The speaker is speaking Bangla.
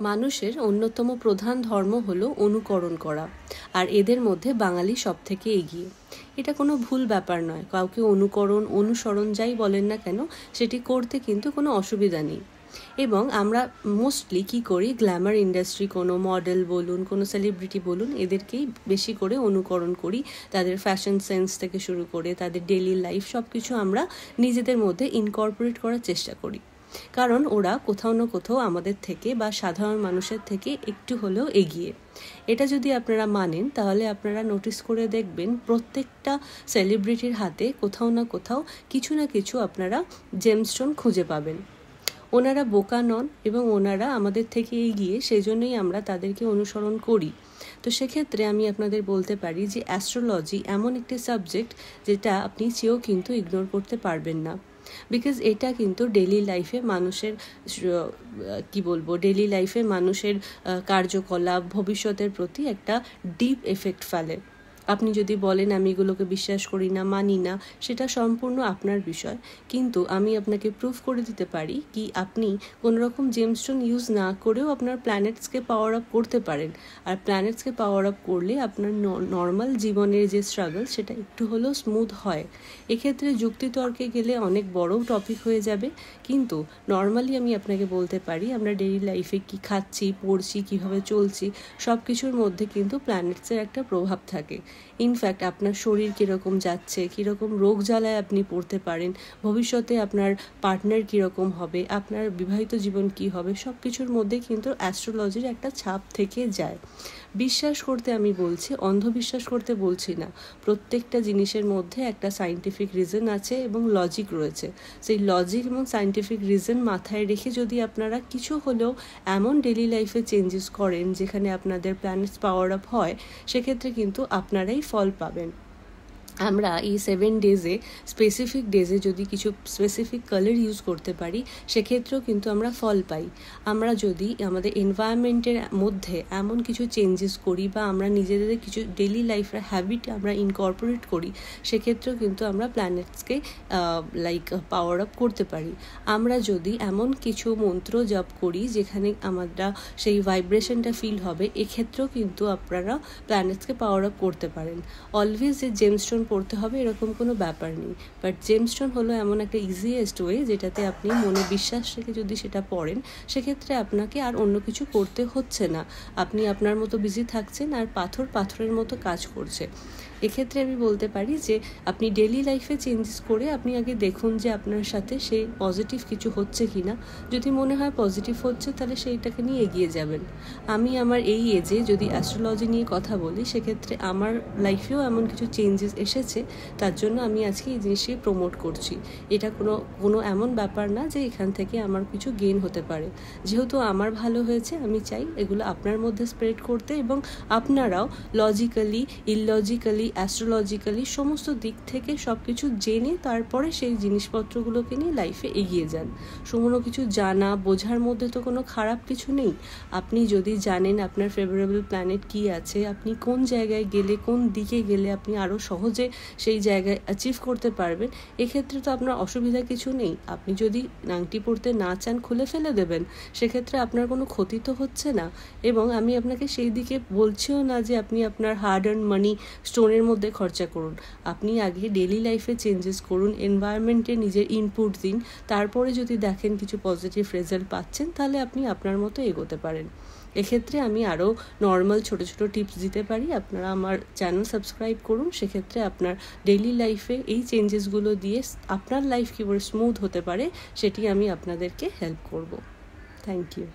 মানুষের অন্যতম প্রধান ধর্ম হলো অনুকরণ করা, আর এদের মধ্যে বাঙালি সব থেকে এগিয়ে। এটা কোনো ভুল ব্যাপার নয়। কাউকে অনুসরণ যাই বলেন না কেন, সেটি করতে কিন্তু কোনো অসুবিধা নেই। এবং আমরা মোস্টলি কি করি, গ্ল্যামার ইন্ডাস্ট্রি, কোনো মডেল বলুন, কোনো সেলিব্রিটি বলুন, এদেরকেই বেশি করে অনুকরণ করি। তাদের ফ্যাশন সেন্স থেকে শুরু করে তাদের ডেইলি লাইফ সব কিছু আমরা নিজেদের মধ্যে ইনকর্পোরেট করার চেষ্টা করি, কারণ ওরা কোথাও না কোথাও আমাদের থেকে বা সাধারণ মানুষের থেকে একটু হলেও এগিয়ে। এটা যদি আপনারা মানেন, তাহলে আপনারা নোটিস করে দেখবেন প্রত্যেকটা সেলিব্রিটির হাতে কোথাও না কোথাও কিছু না কিছু আপনারা জেমস্টোন খুঁজে পাবেন। ওনারা বোকা নন এবং ওনারা আমাদের থেকে এগিয়ে, সেই জন্যই আমরা তাদেরকে অনুসরণ করি। তো সেক্ষেত্রে আমি আপনাদের বলতে পারি যে অ্যাস্ট্রোলজি এমন একটি সাবজেক্ট যেটা আপনি চেয়েও কিন্তু ইগনোর করতে পারবেন না, বিকজ এটা কিন্তু ডেইলি লাইফে মানুষের ডেইলি লাইফে মানুষের কার্যকলাপ, ভবিষ্যতের প্রতি একটা ডিপ এফেক্ট ফেলে। আপনি যদি বলেন আমি এগুলোকে বিশ্বাস করি না, মানি না, সেটা সম্পূর্ণ আপনার বিষয়, কিন্তু আমি আপনাকে প্রুফ করে দিতে পারি কি আপনি কোনোরকম জেমস্টোন ইউজ না করেও আপনার প্ল্যানেটসকে পাওয়ার আপ করতে পারেন। আর প্ল্যানেটসকে পাওয়ার আপ করলে আপনার নর্মাল জীবনের যে স্ট্রাগল, সেটা একটু হলেও স্মুথ হয়। এক্ষেত্রে যুক্তিতর্কে গেলে অনেক বড় টপিক হয়ে যাবে, কিন্তু নর্মালি আমি আপনাকে বলতে পারি আমরা ডেইলি লাইফে কি খাচ্ছি, পড়ছি, কিভাবে চলছি, সব কিছুর মধ্যে কিন্তু প্ল্যানেটসের একটা প্রভাব থাকে। ইনফ্যাক্ট আপনার শরীর কীরকম যাচ্ছে, কীরকম রোগ জ্বালায় আপনি পড়তে পারেন, ভবিষ্যতে আপনার পার্টনার কীরকম হবে, আপনার বিবাহিত জীবন কী হবে, সব কিছুর মধ্যে কিন্তু অ্যাস্ট্রোলজির একটা ছাপ থেকে যায়। বিশ্বাস করতে আমি বলছি, অন্ধবিশ্বাস করতে বলছি না। প্রত্যেকটা জিনিসের মধ্যে একটা সায়েন্টিফিক রিজন আছে এবং লজিক রয়েছে। সেই লজিক এবং সায়েন্টিফিক রিজন মাথায় রেখে যদি আপনারা কিছু হলেও এমন ডেইলি লাইফে চেঞ্জেস করেন যেখানে আপনাদের প্ল্যানেটস পাওয়ার আপ হয়, সেক্ষেত্রে কিন্তু আপনারাই ফল পাবেন। আমরা এই 7 ডেজে, স্পেসিফিক ডেজে যদি কিছু স্পেসিফিক কালার ইউজ করতে পারি, সেক্ষেত্রেও কিন্তু আমরা ফল পাই। আমরা যদি আমাদের এনভায়রনমেন্টের মধ্যে এমন কিছু চেঞ্জেস করি বা আমরা নিজেদের কিছু ডেইলি লাইফের হ্যাবিট আমরা ইনকর্পোরেট করি, সেক্ষেত্রেও কিন্তু আমরা প্ল্যানেটসকে পাওয়ার আপ করতে পারি। আমরা যদি এমন কিছু মন্ত্র জপ করি যেখানে আমরা সেই ভাইব্রেশনটা ফিল হবে, এক্ষেত্রেও কিন্তু আপনারা প্ল্যানেটসকে পাওয়ার আপ করতে পারেন। অলওয়েজ যে জেমস্টোন পড়তে হবে এরকম কোনো ব্যাপার নেই, বাট জেমস্টোন হলো এমন একটা ইজিয়েস্ট ওয়ে যেটাতে আপনি মনে বিশ্বাস রেখে যদি সেটা পড়েন, সেক্ষেত্রে আপনাকে আর অন্য কিছু করতে হচ্ছে না। আপনি আপনার মতো বিজি থাকছেন আর পাথরের মতো কাজ করছে। এক্ষেত্রে আমি বলতে পারি যে আপনি ডেইলি লাইফে চেঞ্জেস করে আপনি আগে দেখুন যে আপনার সাথে সেই পজিটিভ কিছু হচ্ছে কি না। যদি মনে হয় পজিটিভ হচ্ছে, তাহলে সেইটাকে নিয়ে এগিয়ে যাবেন। আমি আমার এই এজে যদি অ্যাস্ট্রোলজি নিয়ে কথা বলি, সেক্ষেত্রে আমার লাইফেও এমন কিছু চেঞ্জেস এসেছে, তার জন্য আমি আজকে এই জিনিসটি প্রমোট করছি। এটা কোনো এমন ব্যাপার না যে এখান থেকে আমার কিছু গেইন হতে পারে। যেহেতু আমার ভালো হয়েছে, আমি চাই এগুলো আপনার মধ্যে স্প্রেড করতে, এবং আপনারাও লজিক্যালি, ইললজিক্যালি, অ্যাস্ট্রোলজিক্যালি সমস্ত দিক থেকে সব কিছু জেনে তারপরে সেই জিনিসপত্রগুলোকে নিয়ে লাইফে এগিয়ে যান। কোনো কিছু জানা বোঝার মধ্যে তো কোনো খারাপ কিছু নেই। আপনি যদি জানেন আপনার ফেভারেবল প্ল্যানেট কী আছে, আপনি কোন জায়গায় গেলে, কোন দিকে গেলে আপনি আরও সহজে সেই জায়গায় অ্যাচিভ করতে পারবেন, এক্ষেত্রে তো আপনার অসুবিধা কিছু নেই। আপনি যদি আংটি পরতে না চান, খুলে ফেলে দেবেন, সেক্ষেত্রে আপনার কোনো ক্ষতি তো হচ্ছে না। এবং আমি আপনাকে সেই দিকে বলছিও না যে আপনি আপনার হার্ড আর্ন মানি স্টোনের মধ্যে খরচা করুন। আপনি আগে ডেইলি লাইফে চেঞ্জেস করুন, এনভায়রনমেন্টে নিজের ইনপুট দিন, তারপরে যদি দেখেন কিছু পজিটিভ রেজাল্ট পাচ্ছেন, তাহলে আপনি আপনার মতো এগোতে পারেন। এক্ষেত্রে আমি আরও নর্মাল ছোটো ছোটো টিপস দিতে পারি। আপনারা আমার চ্যানেল সাবস্ক্রাইব করুন, সেক্ষেত্রে আপনার ডেইলি লাইফে এই চেঞ্জেসগুলো দিয়ে আপনার লাইফ কীভাবে স্মুথ হতে পারে, সেটি আমি আপনাদেরকে হেল্প করব। Thank you.